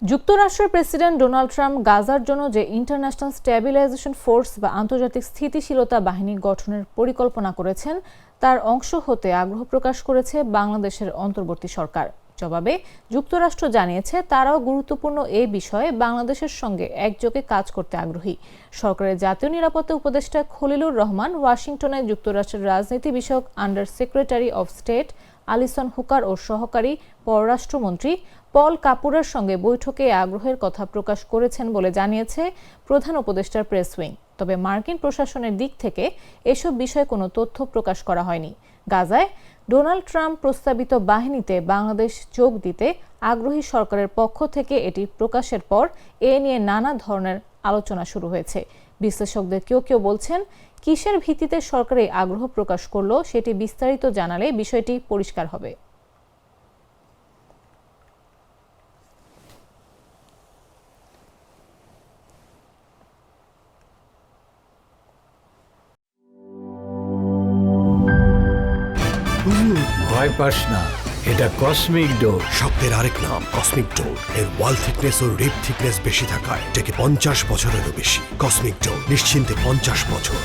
যুক্তরাষ্ট্রের president Donald Trump গাজার জন্য যে ইন্টারন্যাশনাল স্ট্যাবিলাইজেশন ফোর্স বা আন্তর্জাতিক স্থিতিশীলতা বাহিনী গঠনের পরিকল্পনা করেছেন তার অংশ হতে আগ্রহ প্রকাশ করেছে বাংলাদেশের অন্তর্বর্তী সরকার। জবাবে যুক্তরাষ্ট্র জানিয়েছে তারাও গুরুত্বপূর্ণ এ বিষয়ে বাংলাদেশের সঙ্গে একযোগে কাজ করতে আগ্রহী। সরকারের জাতীয় নিরাপত্তা উপদেষ্টা খলিলুর রহমান ওয়াশিংটনে যুক্তরাষ্ট্রের রাজনীতি বিষয়ক under secretary of state Alison Hooker ও সহকারী পররাষ্ট্রমন্ত্রী পল কাপুরের সঙ্গে বৈঠকে আগ্রহের কথা প্রকাশ করেছেন বলে জানিয়েছে প্রধান উপদেষ্টার প্রেস উইং। তবে মার্কিন প্রশাসনের দিক থেকে এসব বিষয়ে কোনো তথ্য প্রকাশ করা হয়নি। গাজায় ডোনাল্ড ট্রাম্প প্রস্তাবিত বাহিনীতে বাংলাদেশ যোগ দিতে আগ্রহী সরকারের পক্ষ থেকে এটি প্রকাশের পর এ নিয়ে নানা ধরনের আলোচনা শুরু হয়েছে। বিশ্লেষকদের কেউ কেউ বলছেন, কিসের ভিত্তিতে সরকার এই আগ্রহ প্রকাশ করলো সেটি বিস্তারিত জানালে বিষয়টি পরিষ্কার হবে। ভয় পাস না, এটা কসমিক ডোজ। শব্দের আরেক নাম কসমিক ডোর। এর ওয়াল থিকনেস ও রিপ থিকনেস বেশি থাকায় এটাকে 50 বছরেরও বেশি। কসমিক ডোর, নিশ্চিন্তে 50 বছর।